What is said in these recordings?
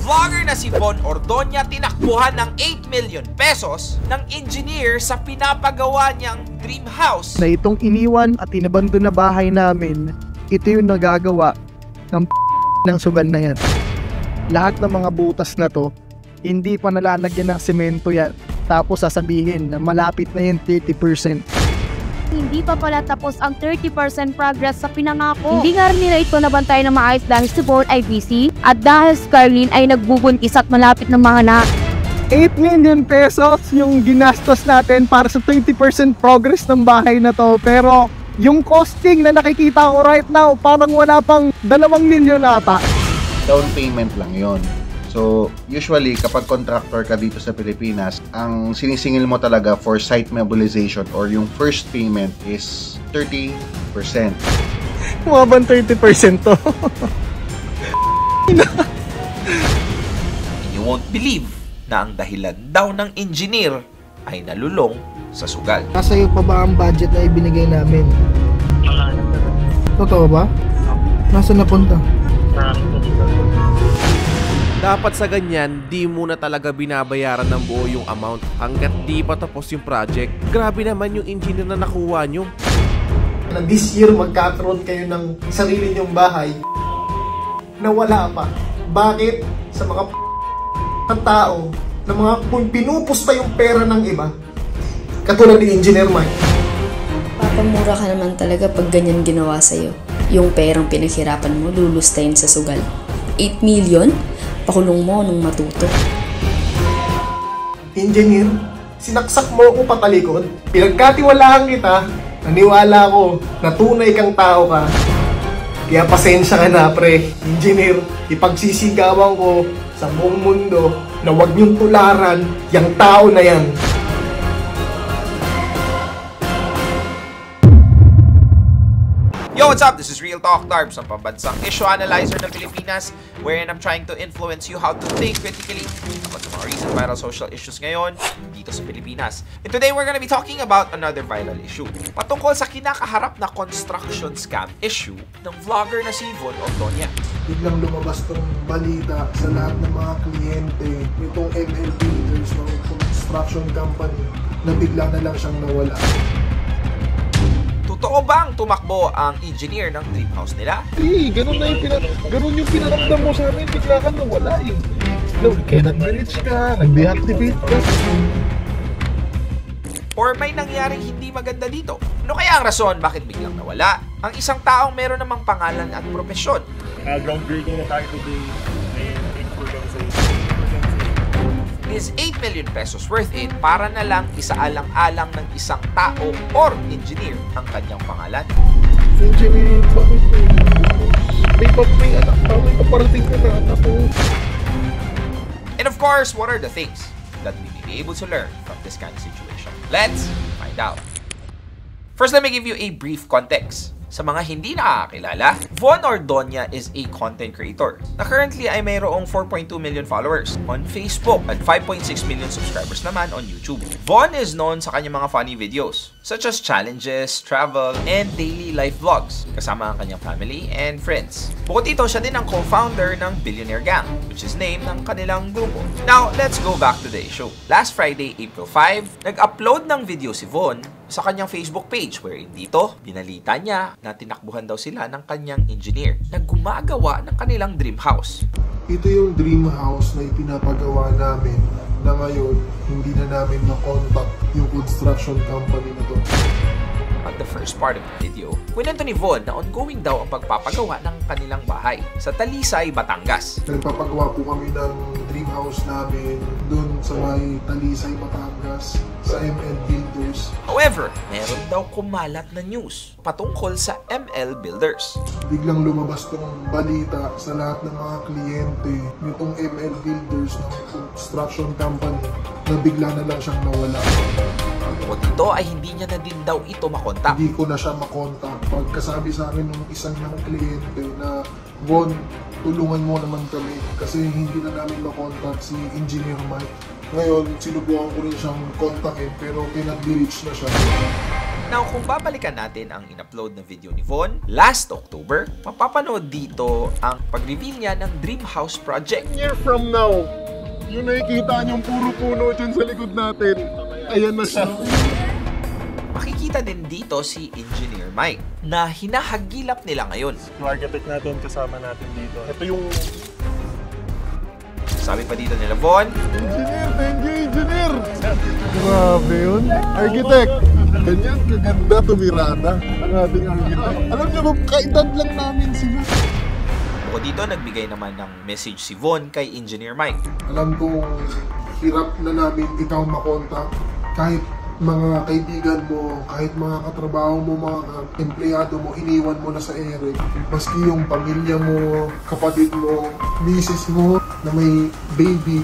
Vlogger na si Von Ordoña tinakbuhan ng 8 million pesos ng engineer sa pinapagawa niyang dream house. Na itong iniwan at inabandon na bahay namin, ito yung nagagawa ng sugal na yan. Lahat ng mga butas na to, hindi pa nalalagyan ng semento yan. Tapos sasabihin na malapit na yung 30%. Hindi pa pala tapos ang 30% progress sa pinangako. Hindi nga rin nila ito nabantay na maayos dahil si Von ay busy at dahil si Carlene ay nagbubuntis at malapit ng mga anak. 8 million pesos yung ginastos natin para sa 20% progress ng bahay na to. Pero yung costing na nakikita ko right now, parang wala pang 2 milyon ata. Down payment lang yon. So, usually, kapag contractor ka dito sa Pilipinas, ang sinisingil mo talaga for site mobilization or yung first payment is 30%. Mga bang 30% to? You won't believe na ang dahilan daw ng engineer ay nalulong sa sugal. Nasa iyo pa ba ang budget na ibinigay namin? Totoo ba? Nasaan napunta? Dapat sa ganyan, di muna talaga binabayaran ng buo yung amount hanggat di pa tapos yung project. Grabe naman yung engineer na nakuha nyo. Na this year magkakaroon kayo ng sarili nyong bahay na wala pa. Bakit? Sa mga tao na mga pinupusta yung pera ng iba. Katulad ni Engineer Mike. Papamura ka naman talaga pag ganyan ginawa sa'yo. Yung perang pinaghirapan mo, lulustayin sa sugal. 8 million? Pakulong mo nung matuto. Engineer, sinaksak mo ako patalikod. Pinagkatiwalaan kita, naniwala ko na tunay kang tao ka. Kaya pasensya ka na, pre. Engineer, ipagsisigawan ko sa buong mundo na huwag niyong tularan yung tao na yan. Yo, what's up? This is Real Talk Darbs, ang pambansang issue analyzer ng Pilipinas, wherein I'm trying to influence you how to think critically about the mga recent viral social issues ngayon dito sa Pilipinas. And today, we're gonna be talking about another viral issue. Patungkol sa kinakaharap na construction scam issue ng vlogger na si Von Ordoña. Biglang lumabas tong balita sa lahat ng mga kliyente nitong ML Builders ng construction company na bigla na lang siyang nawala. Totoo bang tumakbo ang engineer ng dream house nila? Ganun yung pinaramdam mo sa amin, bigla ka nawala eh. Kaya nag-glitch ka, nag-deactivate ka. Or may nangyaring hindi maganda dito? Ano kaya ang rason bakit biglang nawala ang isang taong meron namang pangalan at propesyon? Groundbreaking na tayo today. Is 8 million pesos worth it para na lang isaalang-alang ng isang tao or engineer ang kanyang pangalan? Engineer, bakit may anak pa, may kaparating ka na anak ko. And of course, what are the things that we may be able to learn from this kind of situation? Let's find out. First, let me give you a brief context. Sa mga hindi nakakilala, Von Ordoña is a content creator na currently ay mayroong 4.2 million followers on Facebook at 5.6 million subscribers naman on YouTube. Von is known sa kanyang mga funny videos such as challenges, travel, and daily life vlogs kasama ang kanyang family and friends. Bukod dito, siya din ang co-founder ng Billionaire Gang, which is name ng kanilang grupo. Now, let's go back to the issue. Last Friday, April 5, nag-upload ng video si Von sa kanyang Facebook page wherein dito, binalita niya na tinakbuhan daw sila ng kanyang engineer na gumagawa ng kanilang dream house. Ito yung dream house na ipinapagawa namin na ngayon hindi na namin na-contact yung construction company na to. At the first part of the video, kwento ni Von na ongoing daw ang pagpapagawa ng kanilang bahay sa Talisay, Batangas. Nagpapagawa po kami ng dream house namin dun sa may Talisay, Batangas sa ML Builders. However, meron daw kumalat na news patungkol sa ML Builders. Biglang lumabas tong balita sa lahat ng mga kliyente nitong ML Builders ng construction company na bigla na lang siyang nawala. Bukod dito ay hindi niya na din daw ito makontak. Hindi ko na siya makontak. Pagkasabi sa akin ng isang niyang kliyente na, Von, tulungan mo naman kami kasi hindi na namin makontak si Engineer Mike. Ngayon, sinubukan ko rin siyang kontakin pero pinag-reach na siya. Now, kung babalikan natin ang in-upload na video ni Von last October, mapapanood dito ang pag-reveal niya ng Dream House Project. Year from now, yung nakikita niyong puro puno dyan sa likod natin, ayan na siya. Makikita din dito si Engineer Mike na hinahagilap nila ngayon. Yung architect natin, kasama natin dito. Ito yung... Sabi pa dito nila, Von, Engineer, thank you, engineer! Grabe yun. Architect, ganyan kaganda tumirada ang ating architect. Alam niyo ba, kaedad lang namin sila. Bukod dito, nagbigay naman ng message si Von kay Engineer Mike. Alam kong hirap na namin ikaw makontak. Kahit mga kaibigan mo, kahit mga katrabaho mo, mga empleyado mo, iniwan mo na sa ere. Maski yung pamilya mo, kapatid mo, misis mo na may baby.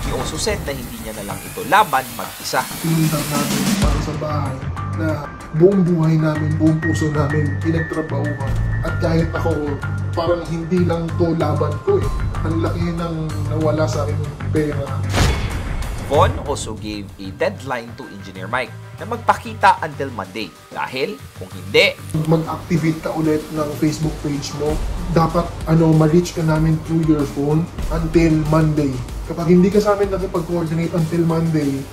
He also said na hindi niya na lang ito laban mag-isa. Pinuntan namin para sa bahay na buong buhay namin, buong puso namin, pinagtrabahuhan. At kahit ako, parang hindi lang to laban ko eh. Ang laki ng nawala sa akin pera. Von also gave a deadline to Engineer Mike na magpakita until Monday. Dahil kung hindi, mag-activate ka ulit ng Facebook page mo. Dapat ma-reach ka namin through your phone until Monday. Kapag hindi ka sa amin nakipag-coordinate until Monday,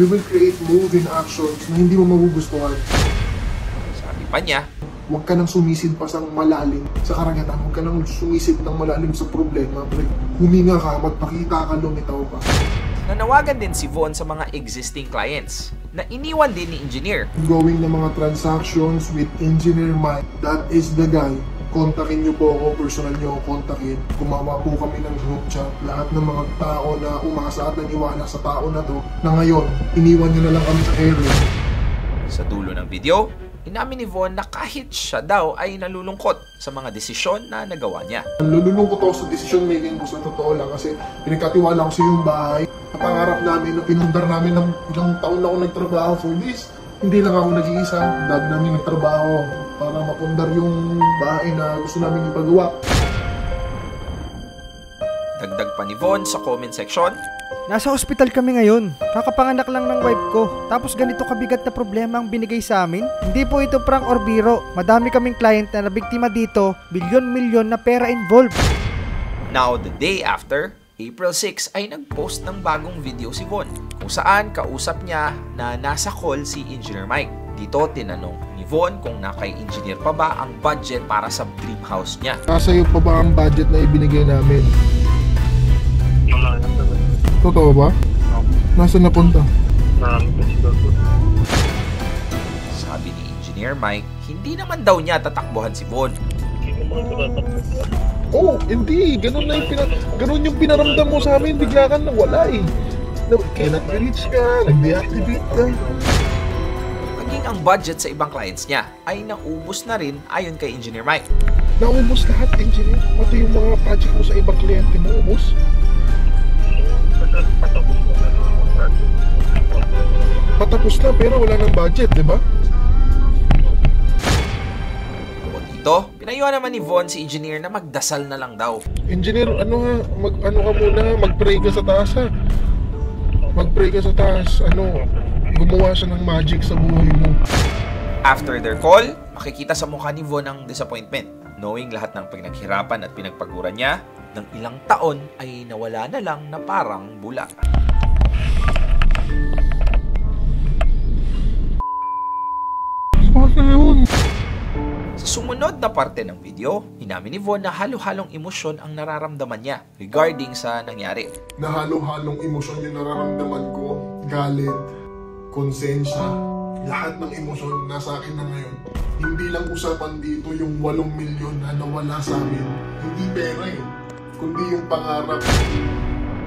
we will create moving actions na hindi mo magugustuhan. sabi pa niya, Huwag ka nang sumisid pa sa malalim sa karagatan. Huwag ka nang sumisid ng malalim sa problema. Huminga ka, magpakita ka, lumitaw ka. nanawagan din si Von sa mga existing clients na iniwan din ni Engineer. Going na mga transactions with Engineer Mike, that is the guy. Kontakin nyo po ako, personal nyo ako kontakin. Gumawa po kami ng group chat. Lahat ng mga tao na umasa at naniwala sa tao na to, na ngayon, iniwan nyo na lang kami sa area. Sa dulo ng video, inamin ni Von na kahit siya daw ay nalulungkot sa mga desisyon na nagawa niya. Nalulungkot ako sa decision making ko sa totoo lang kasi pinagkatiwala ko sa yung bahay. Napangarap namin na pinundar namin ng ilang taon na ako nagtrabaho for this. Hindi lang ako nag-iisa. Dad namin nagtrabaho para mapundar yung bahay na gusto namin ipagawa. Dagdag pa ni Von sa comment section, nasa ospital kami ngayon. Kakapanganak lang ng wife ko. Tapos ganito kabigat na problema ang binigay sa amin. Hindi po ito prank or biro. Madami kaming client na nabiktima dito. Milyon-milyon na pera involved. Now, the day after, April 6 ay nag-post ng bagong video si Von kung saan kausap niya na nasa call si Engineer Mike. Dito tinanong ni Von kung naka-engineer pa ba ang budget para sa dream house niya. Nasa iyo pa ba ang budget na ibinigay namin? Wala yan naman. Totoo ba? Nasaan napunta? Sabi ni Engineer Mike, hindi naman daw niya tatakbuhan si Von. Oh, hindi. Ganun yung pinaramdam mo sa amin. Bigla ka nang wala eh. Cannot reach ka, nag-deactivate ka. Maging ang budget sa ibang clients niya ay naubos na rin ayon kay Engineer Mike. Naubos lahat, engineer. Pati yung mga project mo sa ibang kliyente mo, ubos. Patapos na pero wala nang budget, di ba? Bukod dito, pinayuhan naman ni Von si Engineer na magdasal na lang daw. Engineer, mag-pray ka sa taas ha. Mag-pray ka sa taas, gumawa siya ng magic sa buhay mo. After their call, makikita sa mukha ni Von ang disappointment. Knowing lahat ng pinaghirapan at pinagpaguran niya, ng ilang taon ay nawala na lang na parang bula. Paano yun? Sa sumunod na parte ng video, inamin ni Von na halo-halong emosyon ang nararamdaman niya regarding sa nangyari. Nahalo-halong emosyon yung nararamdaman ko. Galit, konsensya, lahat ng emosyon nasa akin na ngayon. Hindi lang usapan dito yung 8 milyon na nawala sa amin. Hindi pera kundi yung pangarap.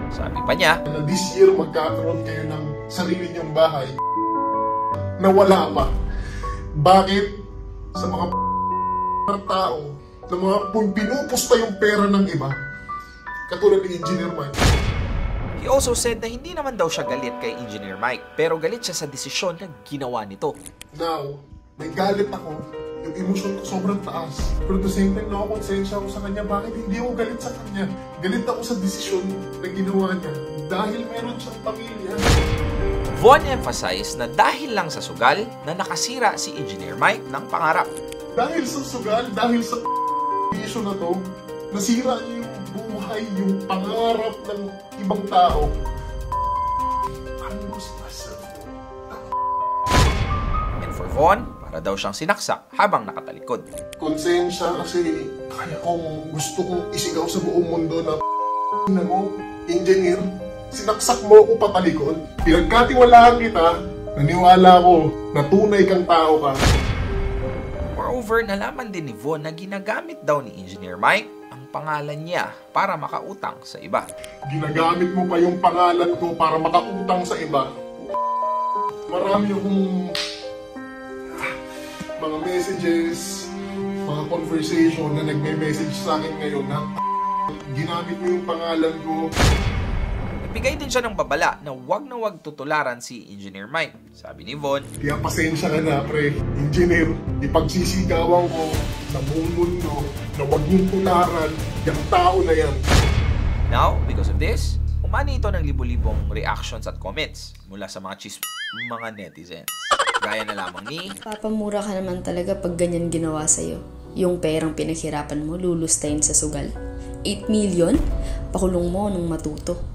Sabi pa niya, Na this year magkakaroon kayo ng sarili niyong bahay na wala pa. Bakit? Sa mga tao na mga pinupusta yung pera ng iba. Katulad ni Engineer Mike. he also said na hindi naman daw siya galit kay Engineer Mike, pero galit siya sa desisyon na ginawa nito. Now, may galit ako. Yung emosyon ko sobrang taas. Pero at the same time, nakakonsensya ako sa kanya. Bakit hindi ako galit sa kanya? Galit ako sa desisyon na ginawa niya. Dahil meron siyang pamilya. Von emphasized na dahil lang sa sugal na nakasira si Engineer Mike ng pangarap. Dahil sa sugal, dahil sa issue na to, nasira niyo yung buhay, yung pangarap ng ibang tao. Ano sa And for Von, para daw siyang sinaksak habang nakatalikod. Konsensya kasi kaya gusto kong isigaw sa buong mundo na mo, engineer, sinaksak mo ako patalikod. Pinagkatiwalaan kita, naniwala ko na tunay kang tao ka. Moreover, nalaman din ni Von na ginagamit daw ni Engineer Mike ang pangalan niya para makautang sa iba. Ginagamit mo pa yung pangalan ko para makautang sa iba. Marami akong mga messages, mga conversation na nagme-message sa akin ngayon na ginamit mo yung pangalan ko. Nagbigay din siya ng babala na wag tutularan si Engineer Mike. Sabi ni Von, kaya pasensya ka na, pre. Engineer, ipagsisigawan ko sa buong mundo na wag niyong tularan yung tao na yan. Now, because of this, umani ito ng libo-libong reactions at comments mula sa mga mga netizens. Gaya na lamang ni, Papamura ka naman talaga pag ganyan ginawa sa'yo. Yung perang pinaghirapan mo, lulustayin sa sugal. 8 million? Pakulong mo nung matuto.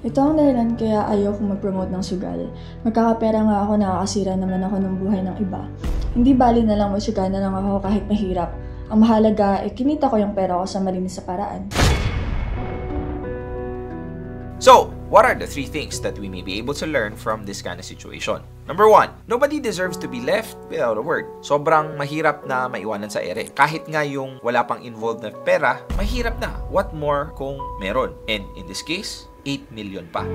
Ito ang dahilan kaya ayoko mag-promote ng sugal. Magkakapera nga ako, nakakasira naman ako ng buhay ng iba. Hindi bali na lang magsugal na lang ako kahit mahirap. Ang mahalaga, kinita ko yung pera ko sa malinis sa paraan. So, what are the 3 things that we may be able to learn from this kind of situation? Number 1, nobody deserves to be left without a word. Sobrang mahirap na maiwanan sa ere. Kahit nga yung wala pang involved na pera, mahirap na. What more kung meron? And in this case, 8 million pa.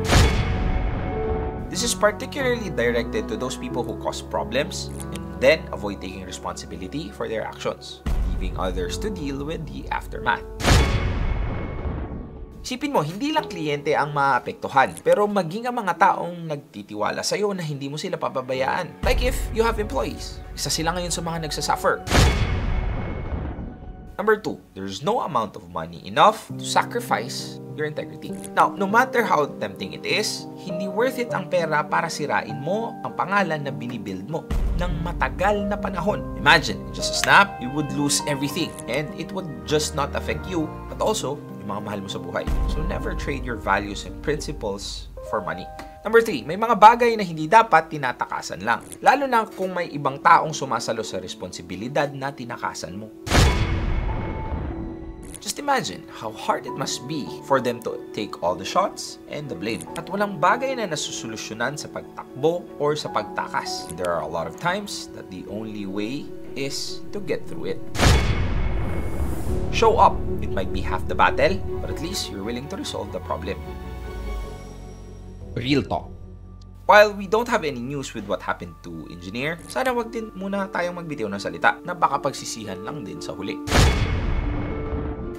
This is particularly directed to those people who cause problems and then avoid taking responsibility for their actions, leaving others to deal with the aftermath. Isipin mo, hindi lang kliyente ang maapektuhan, pero maging ang mga taong nagtitiwala sa'yo na hindi mo sila pababayaan. Like if you have employees, isa sila ngayon sa mga nagsasuffer. Number 2, there's no amount of money enough to sacrifice your integrity. Now, no matter how tempting it is, hindi worth it ang pera para sirain mo ang pangalan na binibuild mo ng matagal na panahon. Imagine, in just a snap, you would lose everything and it would just not affect you, but also yung mga mahal mo sa buhay. So never trade your values and principles for money. Number 3, may mga bagay na hindi dapat tinatakasan lang. Lalo na kung may ibang taong sumasalo sa responsibilidad na tinakasan mo. Just imagine how hard it must be for them to take all the shots and the blame. At walang bagay na nasusolusyonan sa pagtakbo or sa pagtakas. There are a lot of times that the only way is to get through it. Show up. It might be half the battle, but at least you're willing to resolve the problem. Real talk. While we don't have any news with what happened to Engineer, sana wag din muna tayong magbitiw ng salita na baka pagsisihan lang din sa huli.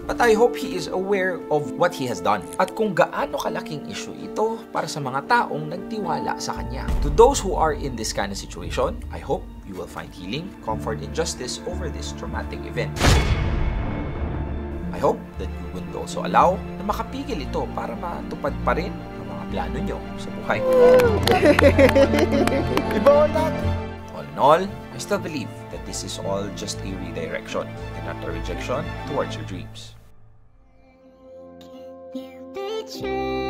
But I hope he is aware of what he has done at kung gaano kalaking issue ito para sa mga taong nagtiwala sa kanya. To those who are in this kind of situation, I hope you will find healing, comfort, and justice over this traumatic event. I hope that you will also allow na makapigil ito para matupad pa rin ang mga plano nyo sa buhay. All in all, I still believe that this is all just a redirection and not a rejection towards your dreams. You betray